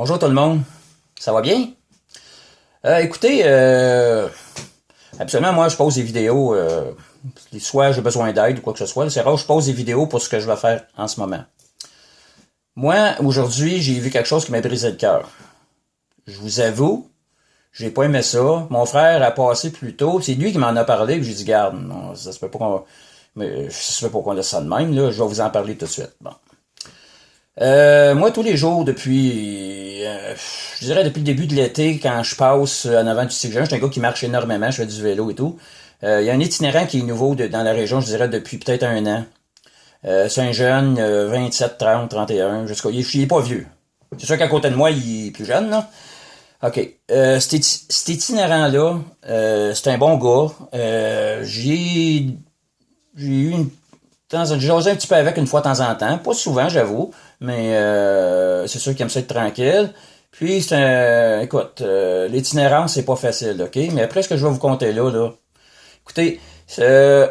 Bonjour tout le monde, ça va bien? Écoutez, absolument, moi je pose des vidéos, soit j'ai besoin d'aide ou quoi que ce soit, c'est rare que je pose des vidéos pour ce que je vais faire en ce moment. Moi, aujourd'hui, j'ai vu quelque chose qui m'a brisé le cœur. Je vous avoue, j'ai pas aimé ça. Mon frère a passé plus tôt, c'est lui qui m'en a parlé, puis j'ai dit, garde, non, ça se peut pas qu'on, mais ça se peut pas qu'on laisse ça de même, là, je vais vous en parler tout de suite. Bon. Moi, tous les jours, je dirais depuis le début de l'été, quand je passe en avant du Tigre, je suis un gars qui marche énormément, je fais du vélo et tout. Il y a un itinérant qui est nouveau dans la région, je dirais depuis peut-être un an. C'est un jeune, 27, 30, 31, il est pas vieux. C'est sûr qu'à côté de moi, il est plus jeune, là. OK. Cet itinérant-là, c'est un bon gars. J'ai eu j'ai jasé un petit peu avec une fois de temps en temps. Pas souvent, j'avoue. Mais c'est sûr qu'il aime ça être tranquille. Puis, écoute, l'itinérance, c'est pas facile, OK? Mais après, ce que je vais vous conter là, écoutez,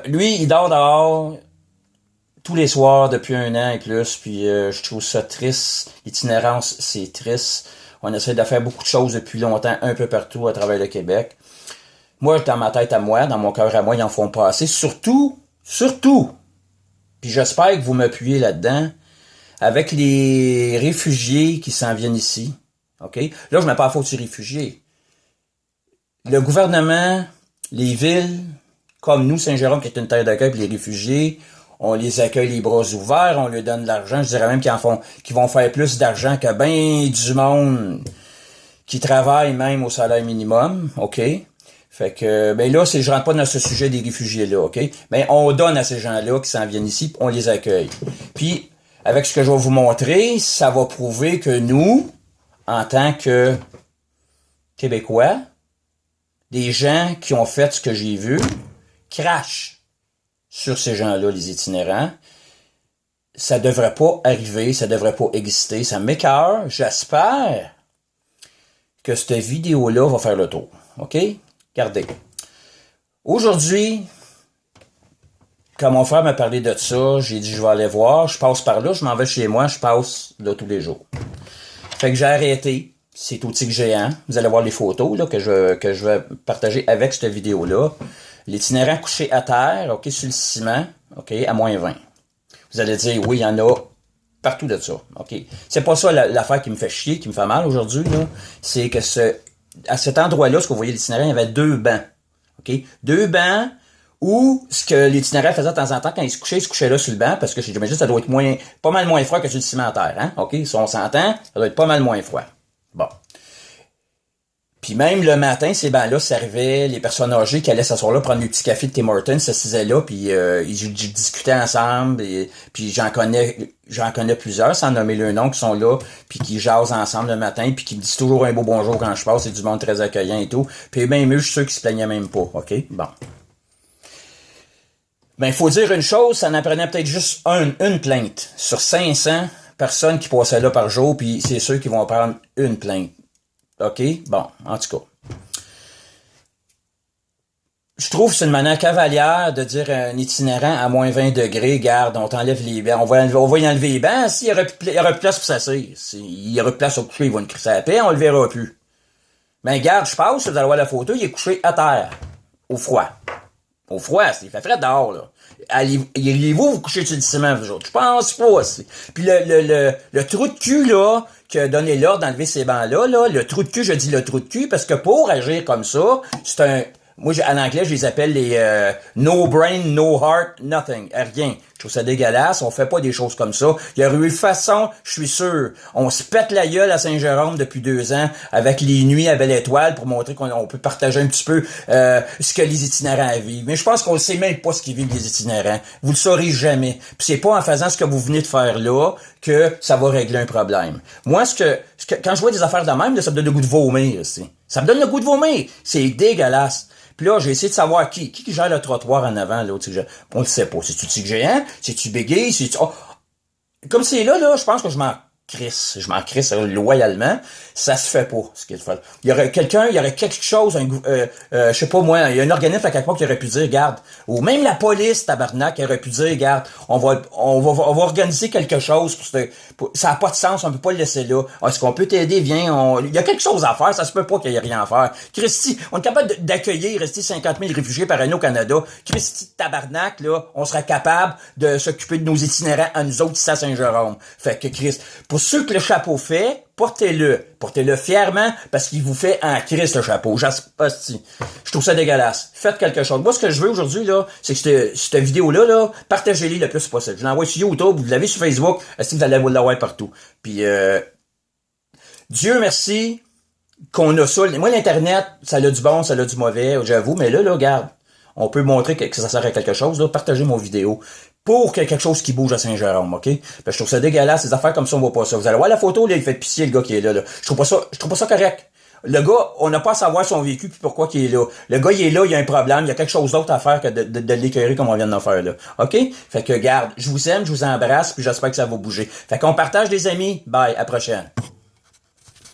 lui, il dort dehors tous les soirs depuis un an et plus. Puis, je trouve ça triste. L'itinérance, c'est triste. On essaie de faire beaucoup de choses depuis longtemps, un peu partout à travers le Québec. Moi, dans ma tête à moi, dans mon cœur à moi, ils en font pas assez. Surtout, puis j'espère que vous m'appuyez là-dedans, avec les réfugiés qui s'en viennent ici. OK? Là, je mets pas la faute sur les réfugiés. Le gouvernement, les villes, comme nous, Saint-Jérôme, qui est une terre d'accueil, puis les réfugiés, on les accueille les bras ouverts, on leur donne de l'argent. Je dirais même qu'ils vont faire plus d'argent que ben du monde qui travaille même au salaire minimum. OK? Fait que, ben là, je rentre pas dans ce sujet des réfugiés-là, OK? Mais on donne à ces gens-là qui s'en viennent ici, on les accueille. Puis, avec ce que je vais vous montrer, ça va prouver que nous, en tant que Québécois, des gens qui ont fait ce que j'ai vu, crachent sur ces gens-là, les itinérants. Ça devrait pas arriver, ça devrait pas exister. Ça m'écoeure. J'espère que cette vidéo-là va faire le tour. OK? Regardez. Aujourd'hui, quand mon frère m'a parlé de ça, j'ai dit je vais aller voir, je passe par là, je m'en vais chez moi, je passe là tous les jours. Fait que j'ai arrêté, c'est au Tigre géant, vous allez voir les photos là, que je vais partager avec cette vidéo-là. L'itinérant couché à terre, OK, sur le ciment, OK, à -20. Vous allez dire, oui, il y en a partout de ça, OK. C'est pas ça l'affaire qui me fait chier, qui me fait mal aujourd'hui, là, c'est que à cet endroit-là, ce que vous voyez l'itinérant, il y avait 2 bancs, OK. 2 bancs, ou ce que l'itinéraire faisait de temps en temps, quand il se couchait là sur le banc, parce que j'imagine que ça doit être pas mal moins froid que sur le cimentaire, hein? OK? Si on s'entend, ça doit être pas mal moins froid. Bon. Puis même le matin, ces bancs-là servaient les personnes âgées qui allaient s'asseoir là, prendre du petit café de Tim Hortons, s'assisaient là, puis ils discutaient ensemble, puis j'en connais plusieurs, sans nommer le nom, qui sont là, puis qui jasent ensemble le matin, puis qui me disent toujours un beau bonjour quand je passe, c'est du monde très accueillant et tout. Puis même eux, je suis sûr qu'ils se plaignaient même pas, OK? Bon. Ben, il faut dire une chose, ça en prenait peut-être juste une plainte sur 500 personnes qui passaient là par jour, puis c'est ceux qui vont prendre une plainte. OK? Bon, en tout cas. Je trouve que c'est une manière cavalière de dire à un itinérant à -20 degrés, garde, on t'enlève les bancs, on va y enlever les bancs, s'il y aurait plus de place pour s'asseoir. S'il y aurait plus de place au coucher, ils vont nous crisser à la paix, on le verra plus. Ben, garde, je passe, vous allez voir la photo, il est couché à terre, au froid. Au froid, il fait frais dehors, là. Iriez-vous vous coucher sur le ciment, vous autres? Je pense pas, Puis le trou de cul, là, qui a donné l'ordre d'enlever ces bancs-là, là, le trou de cul, je dis le trou de cul, parce que pour agir comme ça, moi, en anglais, je les appelle les no brain, no heart, nothing. Rien. Je trouve ça dégueulasse. On fait pas des choses comme ça. Il y aurait eu façon, je suis sûr. On se pète la gueule à Saint-Jérôme depuis 2 ans avec les nuits à Belle-Étoile pour montrer qu'on peut partager un petit peu ce que les itinérants vivent. Mais je pense qu'on ne sait même pas ce qu'ils vivent les itinérants. Vous le saurez jamais. Puis c'est pas en faisant ce que vous venez de faire là que ça va régler un problème. Moi, quand je vois des affaires de même, là, ça me donne le goût de vomir. Ça me donne le goût de vomir. C'est dégueulasse. Puis là, j'ai essayé de savoir qui gère le trottoir en avant, là, au Tigre géant. On le sait pas. C'est-tu Tigre géant? C'est-tu Bégay? C'est-tu... Oh. Comme c'est là, je pense que je m'en crisse, je m'en crisse loyalement, ça se fait pas, ce qu'il fait. Il y aurait quelque chose, je sais pas moi, il y a un organisme à quelque part qui aurait pu dire, regarde, ou même la police, tabarnak, qui aurait pu dire, regarde, on va organiser quelque chose, ça a pas de sens, on peut pas le laisser là. Est-ce qu'on peut t'aider, viens, il y a quelque chose à faire, ça se peut pas qu'il y ait rien à faire. Christy, on est capable d'accueillir, rester 50 000 réfugiés par année au Canada. Christy, tabarnak, là, on serait capable de s'occuper de nos itinérants à nous autres ici à Saint-Jérôme. Fait que Christ, pour ceux que le chapeau fait, portez-le fièrement, parce qu'il vous fait en Christ le chapeau. Je trouve ça dégueulasse. Faites quelque chose. Moi, ce que je veux aujourd'hui, là, c'est que cette vidéo-là, là, partagez-les le plus possible. Je l'envoie sur YouTube, vous l'avez sur Facebook, est-ce que vous allez vous l'avoir partout. Puis, Dieu merci qu'on a ça. Moi, l'Internet, ça a du bon, ça a du mauvais, j'avoue, mais là, regarde, on peut montrer que ça sert à quelque chose, là, partagez mon vidéo. Pour qu'il y ait quelque chose qui bouge à Saint-Jérôme, OK? Je trouve ça dégueulasse, ces affaires comme ça, on voit pas ça. Vous allez voir la photo, là, il fait pisser le gars qui est là. Je trouve pas ça correct. Le gars, on n'a pas à savoir son vécu puis pourquoi il est là. Le gars, il est là, il y a un problème, il y a quelque chose d'autre à faire que de l'écœurer comme on vient de faire là. OK? Fait que, garde, je vous aime, je vous embrasse, puis j'espère que ça va bouger. Fait qu'on partage les amis. Bye, à la prochaine.